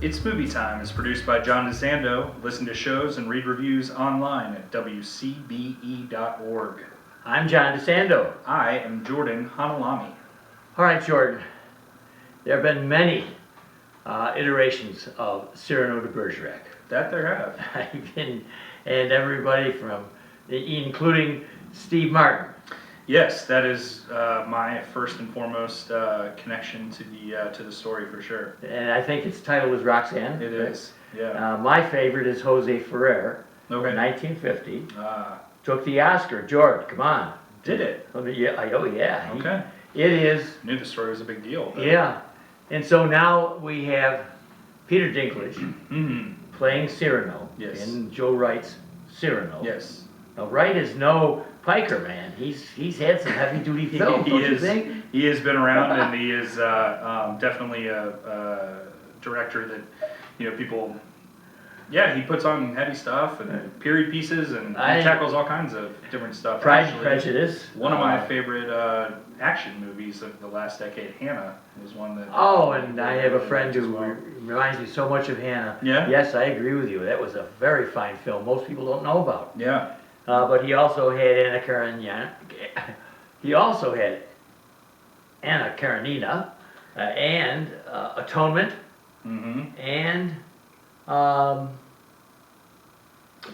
It's Movie Time is produced by John DeSando. Listen to shows and read reviews online at wcbe.org. I'm John DeSando. I am Jordan Hanalami. All right, Jordan. There have been many iterations of Cyrano de Bergerac. That there have. And everybody from, including Steve Martin. Yes, that is my first and foremost connection to the story for sure. And I think its title was Roxanne. It is, yeah. My favorite is Jose Ferrer, Okay. 1950. Took the Oscar. George, come on. Did it? Oh, yeah. Okay. It is. Knew the story was a big deal. But... Yeah. And so now we have Peter Dinklage playing Cyrano in Joe Wright's Cyrano. Yes. Now, Wright is no piker, man. He's had some heavy duty films, don't you think? He has been around, and he is definitely a director that people. Yeah, he puts on heavy stuff and period pieces, and he tackles all kinds of different stuff. Pride and Prejudice. One of my favorite action movies of the last decade, Hannah, was one that. Oh, and I have a friend who reminds me so much of Hannah. Yeah. Yes, I agree with you. That was a very fine film. Most people don't know about. Yeah. But he also had Anna Karenina. He also had Anna Karenina and Atonement and Pride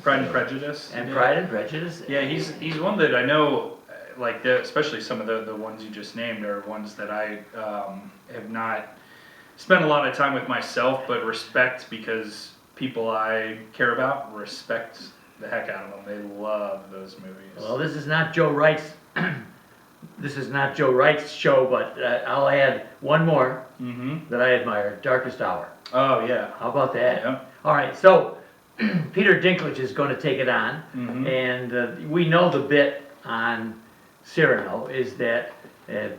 and Prejudice. And Pride and Prejudice. Yeah, he's one that I know, like especially some of the ones you just named are ones that I have not spent a lot of time with myself, but respect because people I care about respect the heck out of them. They love those movies. Well, this is not Joe Wright's. This is not Joe Wright's show, but I'll add one more that I admire: Darkest Hour. Oh yeah. How about that? Yeah. All right, so Peter Dinklage is going to take it on, and we know the bit on Cyrano is that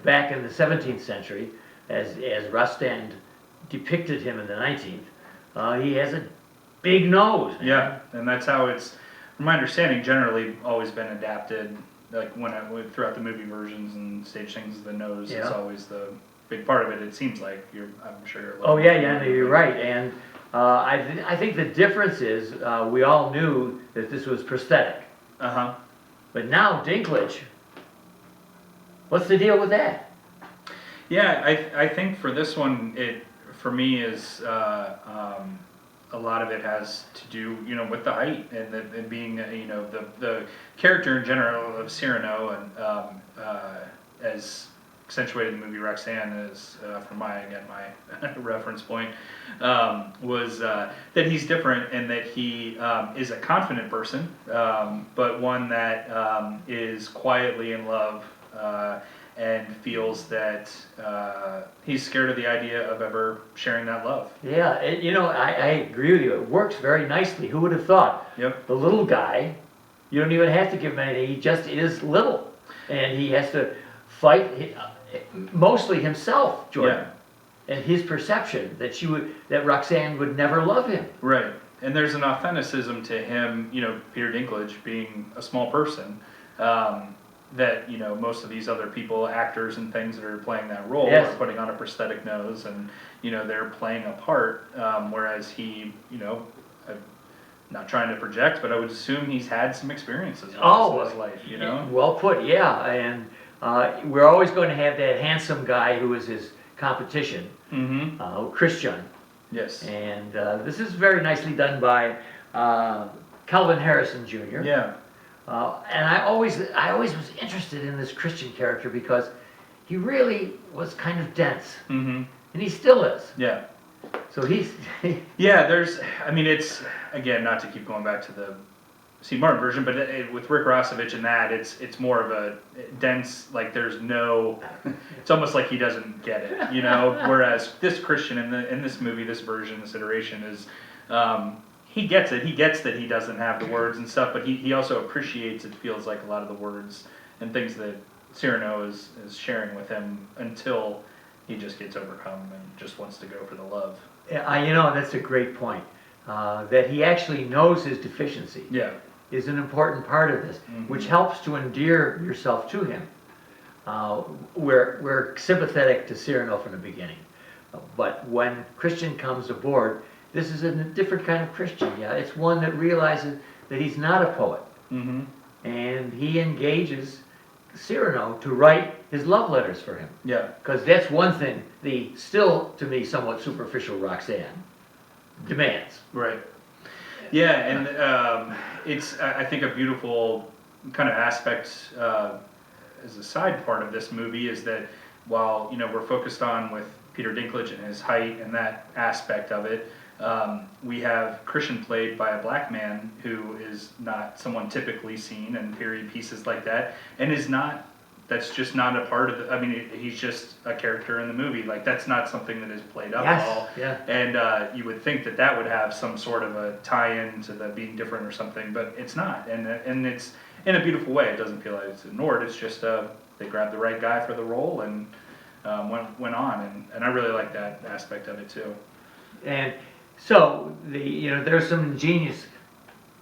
back in the 17th century, as Rostand depicted him in the 19th, he has a big nose. Man. Yeah, and that's how it's, from my understanding, generally always been adapted. Like throughout the movie versions and stage things, the nose is always the big part of it. It seems like I'm sure. Oh yeah, you're right. And I think the difference is we all knew that this was prosthetic. But now Dinklage, what's the deal with that? Yeah, I think for this one, for me is a lot of it has to do with the height and being the character in general of Cyrano and as accentuated in the movie Roxanne is from my reference point was that he's different and that he is a confident person but one that is quietly in love and feels that he's scared of the idea of ever sharing that love. Yeah, I agree with you. It works very nicely. Who would have thought? Yep. The little guy, you don't even have to give him anything. He just is little, and he has to fight mostly himself, Jordan, and his perception that Roxanne would never love him. Right, and there's an authenticism to him. Peter Dinklage being a small person. That most of these other people, actors and things that are playing that role are putting on a prosthetic nose and they're playing a part, whereas he I'm not trying to project, but I would assume he's had some experiences in his life. Well put, yeah, and we're always going to have that handsome guy who is his competition, Christian. Yes. And this is very nicely done by Calvin Harrison Jr. Yeah. And I always was interested in this Christian character because he really was kind of dense, and he still is. Yeah. So he's. It's again not to keep going back to the Steve Martin version, but with Rick Rossovich and that, it's more of a dense. Like there's no. It's almost like he doesn't get it, Whereas this Christian in this movie, this version, this iteration is. He gets it. He gets that he doesn't have the words and stuff, but he also appreciates, it feels like, a lot of the words and things that Cyrano is sharing with him until he just gets overcome and just wants to go for the love. Yeah, that's a great point. That he actually knows his deficiency is an important part of this, which helps to endear yourself to him. We're sympathetic to Cyrano from the beginning, but when Christian comes aboard, this is a different kind of Christian. Yeah, it's one that realizes that he's not a poet, and he engages Cyrano to write his love letters for him. Yeah. Because that's one thing the still, to me, somewhat superficial Roxanne demands. Right. Yeah, and it's, I think, a beautiful kind of aspect as a side part of this movie is that while, you know, we're focused on with Peter Dinklage and his height and that aspect of it, we have Christian played by a black man who is not someone typically seen in period pieces like that, and is not, that's just not a part of the, I mean, he's just a character in the movie. Like, that's not something that is played up at all. Yeah. And you would think that that would have some sort of a tie-in to the being different or something, but it's not. And it's in a beautiful way. It doesn't feel like it's ignored. It's just they grabbed the right guy for the role and went on. And I really like that aspect of it too. And so there's some ingenious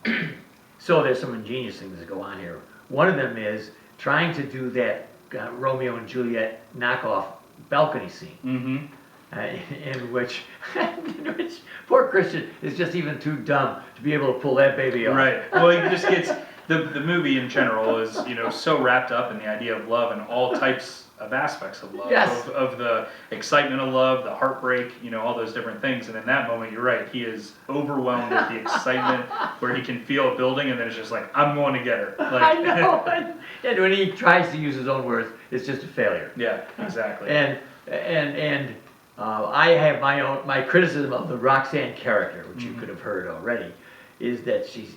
there's some ingenious things that go on here. One of them is trying to do that Romeo and Juliet knockoff balcony scene, in which poor Christian is just even too dumb to be able to pull that baby off. Right. Well, he just gets the movie in general is so wrapped up in the idea of love and all types of aspects of love, Yes. of the excitement of love, the heartbreak, all those different things. And in that moment, you're right, he is overwhelmed with the excitement where he can feel it building, and then it's just like, I'm going to get her. Like, I know. And when he tries to use his own words, it's just a failure. Yeah, exactly. And I have my criticism of the Roxanne character, which you could have heard already, is that she's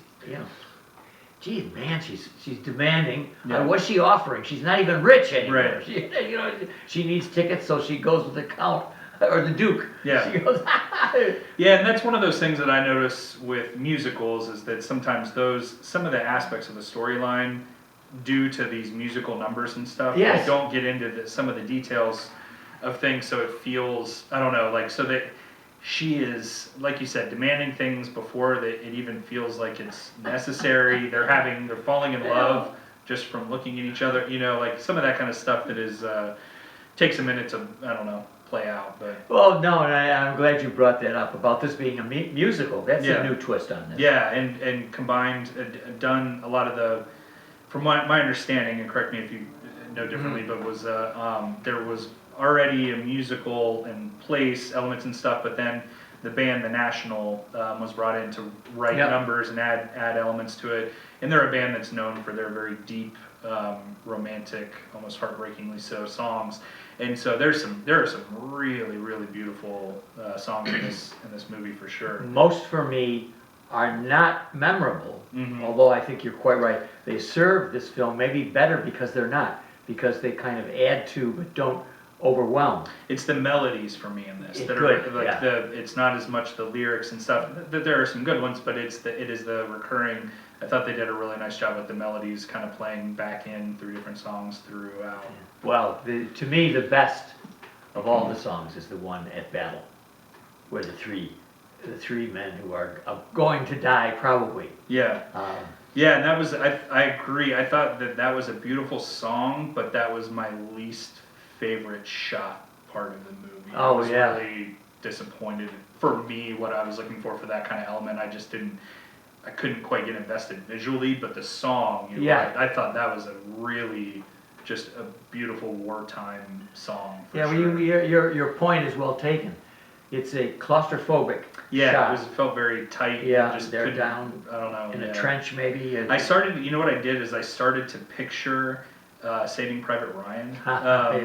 geez, man, she's demanding. Yeah. What's she offering? She's not even rich anymore. Right. She needs tickets, so she goes with the count or the duke. Yeah. She goes. Yeah, and that's one of those things that I notice with musicals is that sometimes some of the aspects of the storyline, due to these musical numbers and stuff, Yes. they don't get into some of the details of things, so it feels, I don't know, like, so that she is, like you said, demanding things before that it even feels like it's necessary. They're falling in love just from looking at each other, like some of that kind of stuff that is takes a minute to, I don't know, play out. But Well, no, and I'm glad you brought that up about this being a musical. That's a new twist on this. Yeah, and combined, done a lot of the, from my understanding, and correct me if you know differently, but was there was already a musical in place, elements and stuff, but then the band, The National, was brought in to write numbers and add elements to it. And they're a band that's known for their very deep, romantic, almost heartbreakingly so songs. And so there are some really, really beautiful songs in this movie for sure. Most for me are not memorable, although I think you're quite right. They serve this film maybe better because they're not, because they kind of add to but don't overwhelm. It's the melodies for me in this that good, are like it's not as much the lyrics and stuff. That there are some good ones, but it is the recurring. I thought they did a really nice job with the melodies kind of playing back in through different songs throughout. Well, to me the best of all the songs is the one at Battle, where the three men who are going to die probably. Yeah. Yeah, and that was, I agree. I thought that was a beautiful song, but that was my least favorite shot part of the movie. I was really disappointed. For me, what I was looking for that kind of element, I couldn't quite get invested visually, but the song, I thought that was a really just a beautiful wartime song. For sure. Your point is well taken. It's a claustrophobic shot. It felt very tight. Yeah, they're down I don't know, in a trench maybe. I started, what I did is I started to picture Saving Private Ryan,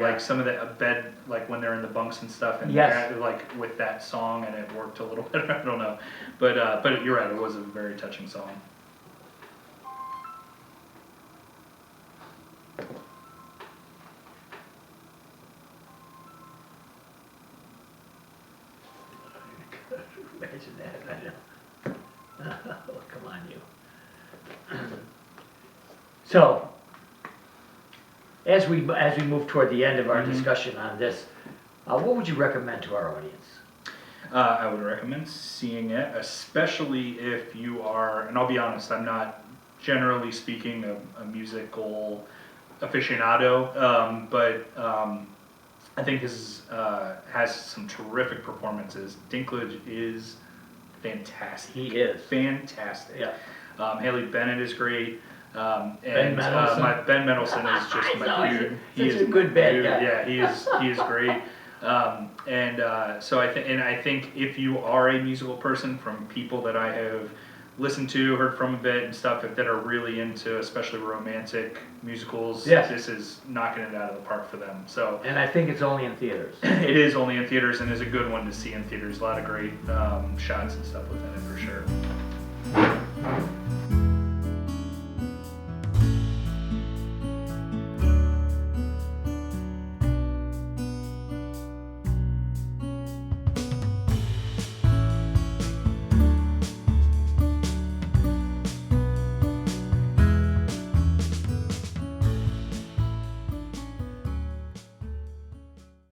like some of the bed, like when they're in the bunks and stuff, and like with that song, and it worked a little bit. I don't know, but you're right, it was a very touching song. Imagine that, I know. Oh, come on, you. So, as we move toward the end of our discussion on this, what would you recommend to our audience? I would recommend seeing it, especially if you are, and I'll be honest, I'm not, generally speaking, a musical aficionado, but I think this has some terrific performances. Dinklage is fantastic. He is. Fantastic. Yeah. Haley Bennett is great. And Mendelsohn. Ben Mendelsohn is just my dude. He Such is a good bad dude. guy. Yeah, he is great. So I think if you are a musical person, from people that I have listened to, heard from a bit and stuff, that are really into especially romantic musicals, Yes. this is knocking it out of the park for them. So And I think it's only in theaters. it is only in theaters and is a good one to see in theaters. A lot of great shots and stuff within it for sure.